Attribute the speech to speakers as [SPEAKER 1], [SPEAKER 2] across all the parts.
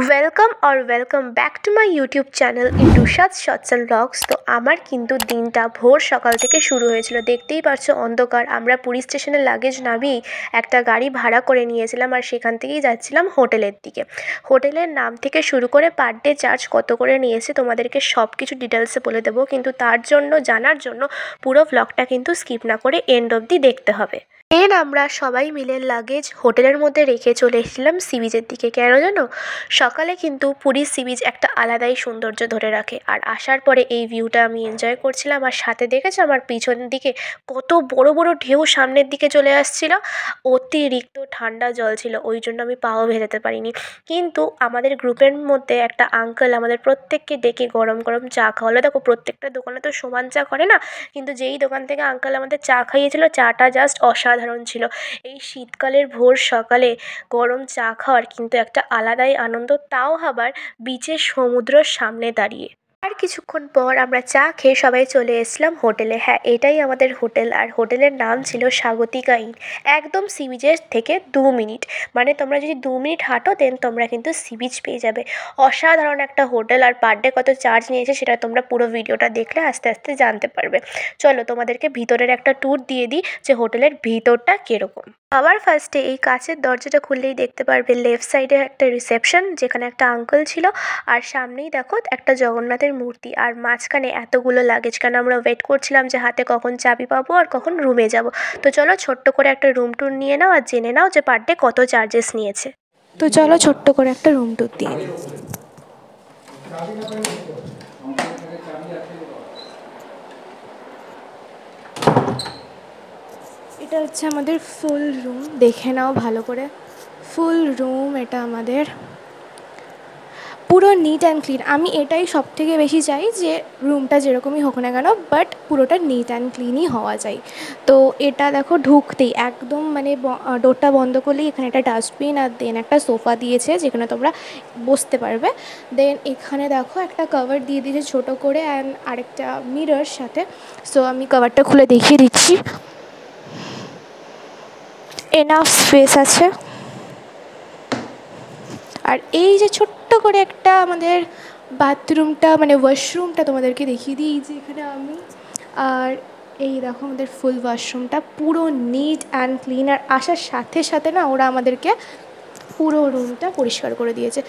[SPEAKER 1] Welcome back to my YouTube channel ইন্টুশাদ shorts and vlogs. তো আমার কিন্তু দিনটা ভোর সকাল থেকে শুরু হয়েছিল। দেখতেই পারছো অন্ধকার। আমরা পুরী স্টেশনের লাগেজ নামিয়েই একটা গাড়ি ভাড়া করে নিয়েছিলাম আর সেখান থেকেই যাচ্ছিলাম হোটেলের দিকে। হোটেলের নাম থেকে শুরু করে পার ডে চার্জ কত করে নিয়েছে তোমাদেরকে সব কিছু ডিটেলসে বলে দেবো, কিন্তু তার জন্য জানার জন্য পুরো ব্লগটা কিন্তু স্কিপ না করে এন্ড অবধি দেখতে হবে। আমরা সবাই মিলে লাগেজ হোটেলের মধ্যে রেখে চলে এসেছিলাম সি বিচের দিকে। কেন জানো? সকালে কিন্তু পুরীর সি বিচ একটা আলাদাই সৌন্দর্য ধরে রাখে, আর আসার পরে এই ভিউটা আমি এনজয় করছিলাম। আর সাথে দেখেছো আমার পিছন দিকে কত বড় বড় ঢেউ সামনের দিকে চলে আসছিল। অতিরিক্ত ঠান্ডা জল ছিল, ওই জন্য আমি পাও ভেজাতে পারিনি। কিন্তু আমাদের গ্রুপের মধ্যে একটা আঙ্কেল আমাদের প্রত্যেককে ডেকে গরম গরম চা খাওয়ালো। দেখো প্রত্যেকটা দোকানে তো সমান চা করে না, কিন্তু যেই দোকান থেকে আঙ্কেল আমাদের চা খাইয়েছিল চাটা জাস্ট অসাধারণ ছিল। এই শীতকালের ভোর সকালে গরম চা খাওয়ার কিন্তু একটা আলাদাই আনন্দ, তাও আবার বিচের সমুদ্রের সামনে দাঁড়িয়ে। আর কিছুক্ষণ পর আমরা চা খেয়ে সবাই চলে এসেছিলাম হোটেলে। হ্যাঁ, এটাই আমাদের হোটেল, আর হোটেলের নাম ছিল স্বাগতিকা ইন। একদম সি বিচের থেকে 2 মিনিট, মানে তোমরা যদি 2 মিনিট হাঁটো দেন তোমরা কিন্তু সি বিচ পেয়ে যাবে। অসাধারণ একটা হোটেল। আর পার ডে কত চার্জ নিয়েছে সেটা তোমরা পুরো ভিডিওটা দেখলে আস্তে আস্তে জানতে পারবে। চলো তোমাদেরকে ভিতরের একটা ট্যুর দিয়ে দিই যে হোটেলের ভিতরটা কীরকম। আবার ফার্স্টে এই কাচের দরজাটা খুললেই দেখতে পারবে লেফট সাইডে একটা রিসেপশন, যেখানে একটা আঙ্কেল ছিল, আর সামনেই দেখো একটা জগন্নাথের মূর্তি, আর মাঝখানে এতগুলো লাগেজ। কেন আমরা ওয়েট করছিলাম যে হাতে কখন চাবি পাবো আর কখন রুমে যাব। তো চলো ছোট্ট করে একটা রুম ট্যুর নিয়ে নাও আর জেনে নাও যে পার ডে কত চার্জেস নিয়েছে। তো চলো ছোট্ট করে একটা রুম ট্যুর দিয়ে নিই। এটা হচ্ছে আমাদের ফুল রুম, দেখে নাও ভালো করে। ফুল রুম এটা আমাদের, পুরো নিট অ্যান্ড ক্লিন। আমি এটাই সব থেকে বেশি চাই যে রুমটা যেরকমই হোক না কেন বাট পুরোটা নিট অ্যান্ড ক্লিনই হওয়া চাই। তো এটা দেখো ঢুকতেই একদম মানে ডোরটা বন্ধ করলেই এখানে একটা ডাস্টবিন আর দেন একটা সোফা দিয়েছে যেখানে তোমরা বসতে পারবে। দেন এখানে দেখো একটা কভার দিয়ে দিয়েছে ছোটো করে অ্যান্ড আরেকটা মিরর সাথে। সো আমি কভারটা খুলে দেখিয়ে দিচ্ছি। এনাফ স্পেস আছে। আর এই যে ছোট্ট করে একটা আমাদের বাথরুমটা মানে ওয়াশরুমটা তোমাদেরকে দেখিয়ে দিই, যে এখানে আমি। আর এই দেখো আমাদের ফুল ওয়াশরুমটা পুরো নিট অ্যান্ড ক্লিন। আর আসার সাথে সাথে না ওরা আমাদেরকে পুরো রুমটা পরিষ্কার করে দিয়েছে।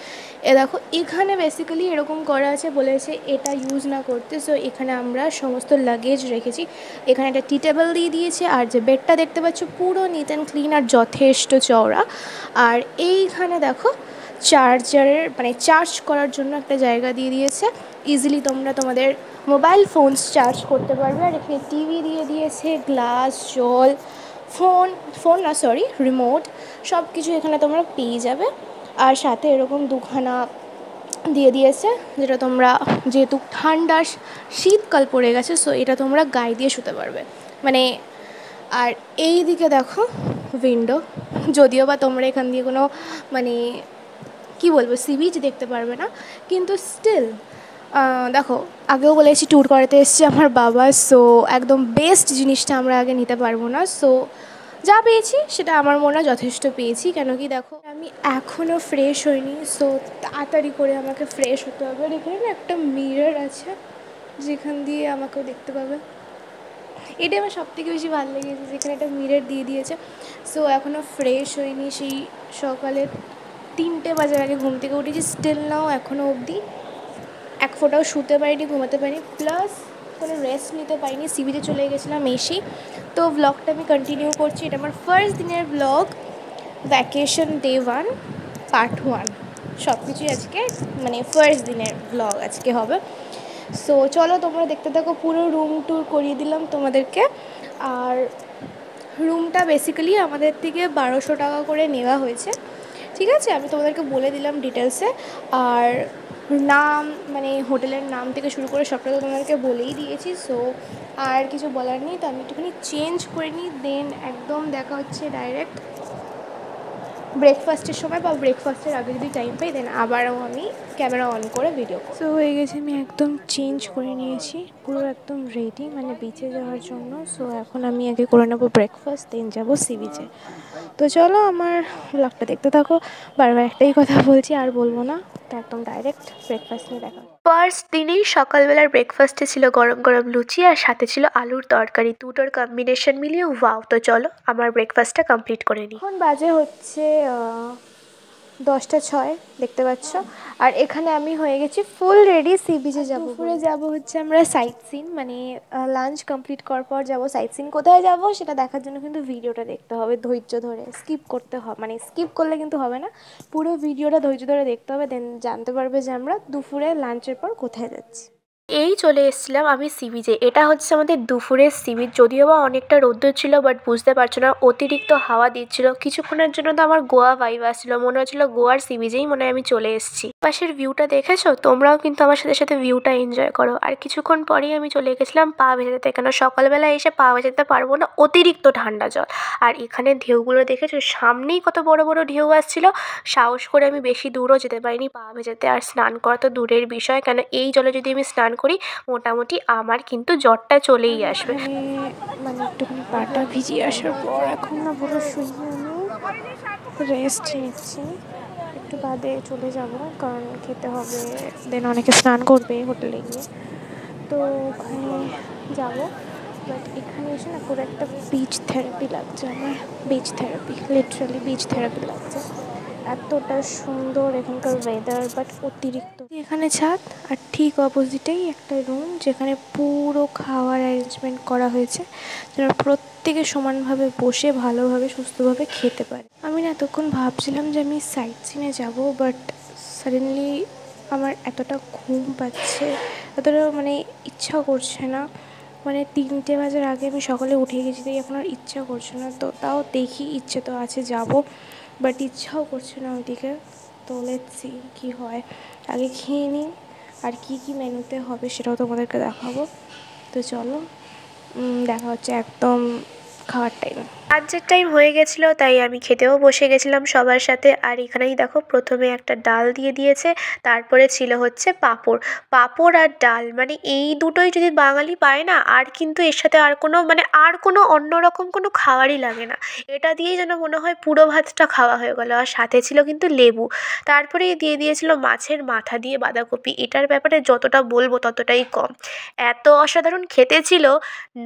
[SPEAKER 1] এ দেখো এখানে বেসিক্যালি এরকম করা আছে, বলেছে এটা ইউজ না করতে। সো এখানে আমরা সমস্ত লাগেজ রেখেছি। এখানে একটা টি টেবিল দিয়ে দিয়েছে, আর যে বেডটা দেখতে পাচ্ছ পুরো নিট অ্যান্ড ক্লিন আর যথেষ্ট চওড়া। আর এইখানে দেখো চার্জারের মানে চার্জ করার জন্য একটা জায়গা দিয়ে দিয়েছে। ইজিলি তোমরা তোমাদের মোবাইল ফোনস চার্জ করতে পারবে। আর এখানে টিভি দিয়ে দিয়েছে, গ্লাস, জল, ফোন না সরি রিমোট, সব কিছু এখানে তোমরা পেয়ে যাবে। আর সাথে এরকম দুখানা দিয়ে দিয়েছে যেটা তোমরা, যেহেতু ঠান্ডা শীতকাল পড়ে গেছে সো এটা তোমরা গায়ে দিয়ে শুতে পারবে মানে। আর এই দিকে দেখো উইন্ডো, যদিও বা তোমরা এখান দিয়ে কোনো মানে কী বলবো সি বিচ দেখতে পারবে না, কিন্তু স্টিল দেখো আগেও বলেছি ট্যুর করাতে এসেছি আমার বাবা, সো একদম বেস্ট জিনিসটা আমরা আগে নিতে পারবো না। সো যা পেয়েছি সেটা আমার মনে হয় যথেষ্ট পেয়েছি। কেন কি দেখো আমি এখনও ফ্রেশ হইনি, সো তাড়াতাড়ি করে আমাকে ফ্রেশ হতে হবে। আর এখানে না একটা মিরর আছে যেখান দিয়ে আমাকেও দেখতে পাবে। এটা আমার সবথেকে বেশি ভালো লেগেছে, যেখানে একটা মিরর দিয়ে দিয়েছে। সো এখনও ফ্রেশ হইনি, সেই সকালে 3টে বাজার আগে ঘুম থেকে উঠেছি। স্টিল নাও এখনও অবধি এক ফোঁটাও শুতে পারিনি, ঘুমাতে পারিনি, প্লাস কোনো রেস্ট নিতে পারিনি। সি বিচে চলে গেছিলাম এসেই। তো ব্লগটা আমি কন্টিনিউ করছি। এটা আমার ফার্স্ট দিনের ব্লগ, ভ্যাকেশন ডে 1 পার্ট 1 সব কিছুই আজকে মানে ফার্স্ট দিনের ব্লগ আজকে হবে। সো চলো তোমরা দেখতে থাকো। পুরো রুম ট্যুর করিয়ে দিলাম তোমাদেরকে। আর রুমটা বেসিক্যালি আমাদের থেকে 1200 টাকা করে নেওয়া হয়েছে, ঠিক আছে? আমি তোমাদেরকে বলে দিলাম ডিটেলসে। আর নাম মানে হোটেলের নাম থেকে শুরু করে সবটা তো তোমাদেরকে বলেই দিয়েছি। সো আর কিছু বলার নেই। তো আমি একটুখানি চেঞ্জ করে নিই, দেন একদম দেখা হচ্ছে ডাইরেক্ট ব্রেকফাস্টের সময় বা ব্রেকফাস্টের আগে যদি টাইম পাই দেন আবারও আমি ক্যামেরা অন করে ভিডিও করব। সো হয়ে গেছে, আমি একদম চেঞ্জ করে নিয়েছি, পুরো একদম রেডি মানে বিচে যাওয়ার জন্য। সো এখন আমি আগে করে নেবো ব্রেকফাস্ট, দেন যাবো সি বিচে। তো চলো আমার ব্লগটা দেখতে থাকো। বারবার একটাই কথা বলছি, আর বলবো না। তো একদম ডাইরেক্ট ব্রেকফাস্ট নিয়ে দেখা। ফার্স্ট দিনেই সকালবেলার ব্রেকফাস্টে ছিল গরম গরম লুচি আর সাথে ছিল আলুর তরকারি, দুটোর কম্বিনেশন মিলিয়ে ওয়াও। তো চলো আমার ব্রেকফাস্টটা কমপ্লিট করে নিই। এখন বাজে হচ্ছে 10টা 6, দেখতে পাচ্ছ। আর এখানে আমি হয়ে গেছি ফুল রেডি সি বিচে যাবো। দুপুরে যাবো হচ্ছে আমরা সাইট সিন, মানে লাঞ্চ কমপ্লিট করার পর যাবো সাইট সিন। কোথায় যাবো সেটা দেখার জন্য কিন্তু ভিডিওটা দেখতে হবে ধৈর্য ধরে, স্কিপ করতে হবে, মানে স্কিপ করলে কিন্তু হবে না, পুরো ভিডিওটা ধৈর্য ধরে দেখতে হবে, দেন জানতে পারবে যে আমরা দুপুরে লাঞ্চের পর কোথায় যাচ্ছি। এই চলে এসেছিলাম আমি সি বিচে। এটা হচ্ছে আমাদের দুপুরের সি বিচ, যদিও বা অনেকটা রোদ্দুর ছিল, বাট বুঝতে পারছো না অতিরিক্ত হাওয়া দিচ্ছিল। কিছুক্ষণের জন্য তো আমার গোয়া ভাইব আসছিল, মনে হচ্ছিল গোয়ার সি বিচেই মনে হয় আমি চলে এসেছি। পাশের ভিউটা দেখেছো? তোমরাও কিন্তু আমার সাথে সাথে ভিউটা এনজয় করো। আর কিছুক্ষণ পরেই আমি চলে গেছিলাম পা ভেজাতে, কেন সকালবেলা এসে পা ভেজাতে পারবো না, অতিরিক্ত ঠান্ডা জল। আর এখানে ঢেউগুলো দেখেছো? সামনেই কত বড় বড় ঢেউ আসছিল। সাহস করে আমি বেশি দূরও যেতে পারিনি পা ভেজাতে, আর স্নান করা তো দূরের বিষয়, কেন এই জলে যদি আমি স্নান করি মোটামুটি আমার কিন্তু জ্বরটা চলেই আসবে। মানে একটুখানি পাটা ভিজিয়ে আসার পর এখন না পুরো শুয়ে আমি রেস্ট নিচ্ছি। একটু বাদে চলে যাব, কারণ খেতে হবে, দেন অনেকে স্নান করবে হোটেলে গিয়ে, তো ওখানে যাব। বাট এখানে এসে না পুরো একটা বিচ থেরাপি লাগছে আমার, beach therapy, literally beach therapy লাগছে। এতটা সুন্দর এখানকার ওয়েদার, বাট অতিরিক্ত। এখানে ছাদ আর ঠিক অপোজিটেই একটা রুম, যেখানে পুরো খাওয়ার অ্যারেঞ্জমেন্ট করা হয়েছে যেন প্রত্যেকে সমানভাবে বসে ভালোভাবে সুস্থভাবে খেতে পারে। আমি না এতক্ষণ ভাবছিলাম যে আমি সাইট সিনে যাব, বাট সাডেনলি আমার এতটা ঘুম পাচ্ছে, এতটা মানে ইচ্ছা করছে না, মানে 3টে বাজার আগে আমি সকালে উঠে গেছি, তাই এখন আর ইচ্ছা করছে না। তো তাও দেখি, ইচ্ছে তো আছে যাব, বাট ইচ্ছাও করছে না ওইদিকে। তো লেটস সি কী হয়, আগে খেয়ে নিই, আর কী কী মেনুতে হবে সেটাও তোমাদেরকে দেখাবো। তো চলো দেখা হচ্ছে একদম খাওয়ার টাইম। লাঞ্চের টাইম হয়ে গেছিলো, তাই আমি খেতেও বসে গেছিলাম সবার সাথে। আর এখানেই দেখো প্রথমে একটা ডাল দিয়ে দিয়েছে, তারপরে ছিল হচ্ছে পাঁপড়। পাঁপড় আর ডাল, মানে এই দুটোই যদি বাঙালি পায় না, আর কিন্তু এর সাথে আর কোনো মানে আর কোনো অন্যরকম কোনো খাবারই লাগে না। এটা দিয়েই যেন মনে হয় পুরো ভাতটা খাওয়া হয়ে গেলো। আর সাথে ছিল কিন্তু লেবু, তারপরে দিয়ে দিয়েছিল মাছের মাথা দিয়ে বাঁধাকপি। এটার ব্যাপারে যতটা বলবো ততটাই কম, এত অসাধারণ খেতে ছিল,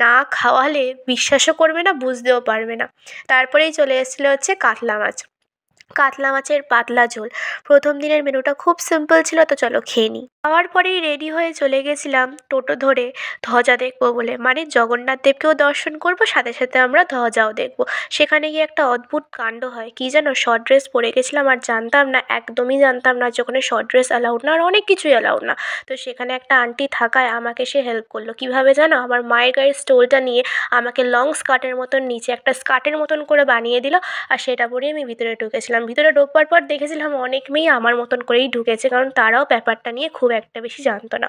[SPEAKER 1] না খাওয়ালে বিশ্বাসও করবে না, বুঝতেও পারবে না। তারপরেই চলে এসেছিলো হচ্ছে কাতলা মাছ, কাতলা মাছের পাতলা ঝোল। প্রথম দিনের মেনুটা খুব সিম্পল ছিল, তো চলো খেয়ে নিই। খাওয়ার পরেই রেডি হয়ে চলে গেছিলাম টোটো ধরে ধ্বজা দেখবো বলে, মানে জগন্নাথ দেবকেও দর্শন করব, সাথে সাথে আমরা ধ্বজাও দেখব। সেখানে গিয়ে একটা অদ্ভুত কাণ্ড হয়, কি জানো, শর্ট ড্রেস পরে গেছিলাম আর জানতাম না, একদমই জানতাম না যে ওখানে শর্ট ড্রেস অ্যালাউড না, আর অনেক কিছুই অ্যালাউড না। তো সেখানে একটা আন্টি থাকায় আমাকে সে হেল্প করলো। কীভাবে জানো, আমার মায়ের গায়ের স্টোলটা নিয়ে আমাকে লং স্কার্টের মতন নিচে একটা স্কার্টের মতন করে বানিয়ে দিল, আর সেটা পরেই আমি ভিতরে ঢুকেছিলাম। ভিতরে ঢোকবার পর দেখেছিলাম অনেক মেয়ে আমার মতন করেই ঢুকেছে, কারণ তারাও ব্যাপারটা নিয়ে খুব একটা বেশি জানতো না।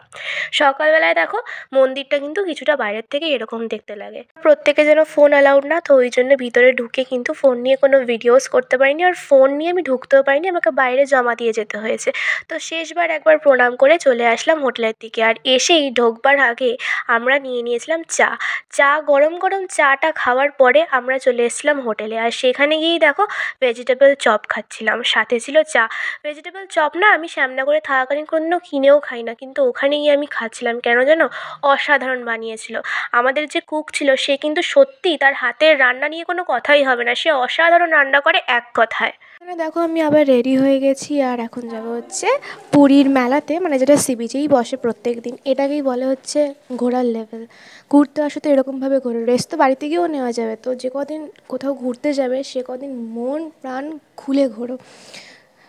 [SPEAKER 1] সকালবেলায় দেখো মন্দিরটা কিন্তু কিছুটা বাইরের থেকে এরকম দেখতে লাগে। প্রত্যেকে যেন ফোন অ্যালাউড না, তো ওই জন্য ভিতরে ঢুকে কিন্তু ফোন নিয়ে কোনো ভিডিওস করতে পারিনি, আর ফোন নিয়ে আমি ঢুকতেও পারিনি, আমাকে বাইরে জমা দিয়ে যেতে হয়েছে। তো শেষবার একবার প্রণাম করে চলে আসলাম হোটেলের দিকে। আর এসেই ঢোকবার আগে আমরা নিয়ে নিয়েছিলাম চা। চা গরম গরম চাটা খাওয়ার পরে আমরা চলে এসেছিলাম হোটেলে, আর সেখানে গিয়েই দেখো ভেজিটেবল চপ খাচ্ছিলাম, সাথে ছিল চা। ভেজিটেবল চপ না আমি শ্যামনগরে থাকাকালীন কোনো কিনেও খাই না, কিন্তু ওখানে গিয়ে আমি খাচ্ছিলাম, কেন যেন অসাধারণ বানিয়েছিল। আমাদের যে কুক ছিল সে কিন্তু সত্যি, তার হাতের রান্না নিয়ে কোনো কথাই হবে না, সে অসাধারণ রান্না করে এক কথায়। এখানে দেখো আমি আবার রেডি হয়ে গেছি, আর এখন যাবো হচ্ছে পুরীর মেলাতে, মানে যেটা সি বিচেই বসে প্রত্যেক দিন। এটাকেই বলে হচ্ছে ঘোরার লেভেল। ঘুরতে আসো তো এরকমভাবে ঘোরো, রেস্ট তো বাড়িতে গিয়েও নেওয়া যাবে, তো যে কদিন কোথাও ঘুরতে যাবে সে কদিন মন প্রাণ খুলে ঘোরো।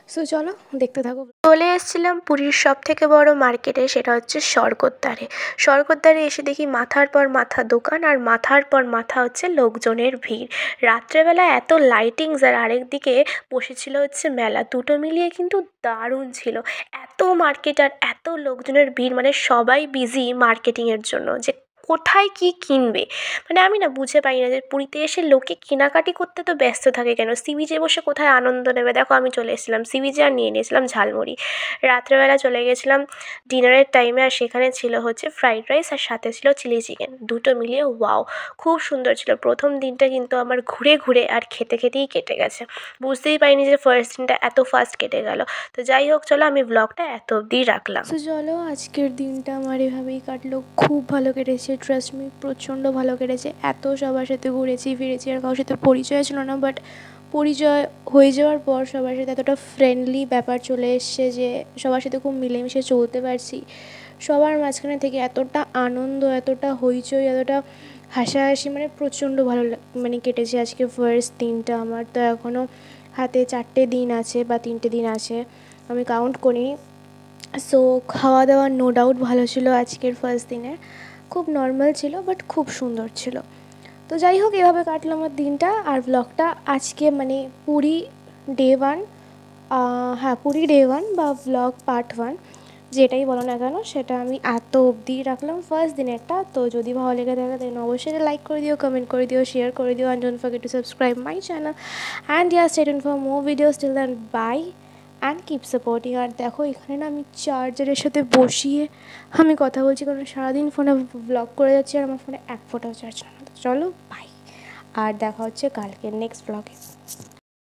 [SPEAKER 1] সো চলো দেখতে থাকো। চলে এসেছিলাম পুরীর সব থেকে বড় মার্কেটে, সেটা হচ্ছে স্বর্গদ্বারে। স্বর্গদ্বারে এসে দেখি মাথার পর মাথা দোকান, আর মাথার পর মাথা হচ্ছে লোকজনের ভিড়। রাত্রেবেলা এত লাইটিংস, আর আরেকদিকে বসেছিল হচ্ছে মেলা, দুটো মিলিয়ে কিন্তু দারুণ ছিল। এত মার্কেট আর এত লোকজনের ভিড়, মানে সবাই বিজি মার্কেটিংয়ের জন্য, যে
[SPEAKER 2] কোথায় কি কিনবে। মানে আমি না বুঝে পাই না যে পুরীতে এসে লোকে কেনাকাটি করতে তো ব্যস্ত থাকে কেন, সি বিচে বসে কোথায় আনন্দ নেবে। দেখো আমি চলে এসেছিলাম সি বিচে আর নিয়ে নিয়েছিলাম ঝালমুড়ি। রাত্রেবেলা চলে গেছিলাম ডিনারের টাইমে, আর সেখানে ছিল হচ্ছে ফ্রাইড রাইস আর সাথে ছিল চিলি চিকেন, দুটো মিলিয়ে ওয়াও খুব সুন্দর ছিল। প্রথম দিনটা কিন্তু আমার ঘুরে ঘুরে আর খেতে খেতেই কেটে গেছে, বুঝতেই পারিনি যে ফার্স্ট দিনটা এত ফাস্ট কেটে গেল। তো যাই হোক, চলো আমি ব্লগটা এত অবধিই রাখলাম।
[SPEAKER 1] সো চলো, আজকের দিনটা আমার এভাবেই কাটলো, খুব ভালো কেটেছে, ট্রাস্ট মি প্রচণ্ড ভালো কেটেছে। এত সবার সাথে ঘুরেছি ফিরেছি, আর কারোর সাথে পরিচয় ছিল না, বাট পরিচয় হয়ে যাওয়ার পর সবার সাথে এতটা ফ্রেন্ডলি ব্যাপার চলে এসছে যে সবার সাথে খুব মিলেমিশে চলতে পারছি। সবার মাঝখানে থেকে এতটা আনন্দ, এতটা হইচই, এতটা হাসাহাসি, মানে প্রচণ্ড ভালো মানে কেটেছে আজকে ফার্স্ট দিনটা আমার। তো এখনও হাতে 4টে দিন আছে বা 3টে দিন আছে, আমি কাউন্ট করিনি। সো খাওয়া দাওয়া নো ডাউট ভালো ছিল আজকের ফার্স্ট দিনের, খুব নর্মাল ছিল বাট খুব সুন্দর ছিল। তো যাই হোক, এভাবে কাটলো আমার দিনটা। আর ব্লগটা আজকে মানে পুরী ডে 1, হ্যাঁ পুরী ডে 1 বা ব্লগ পার্ট 1, যেটাই বলো না কেন, সেটা আমি এত অবধি রাখলাম ফার্স্ট দিনেরটা। তো যদি ভালো লেগে থাকে দেন অবশ্যই লাইক করে দিও, কমেন্ট করে দিও, শেয়ার করে দিও, and don't forget to subscribe my channel and yeah stay tuned for more videos. Till then bye and keep supporting. আর দেখো এখানে না আমি চার্জারের সাথে বসিয়ে আমি কথা বলছি, কারণ সারাদিন ফোনে ব্লগ করে যাচ্ছি আর আমার ফোনে এক ফোঁটাও চার্জ না। চলো বাই, আর দেখা হচ্ছে কালকে নেক্সট ব্লগে।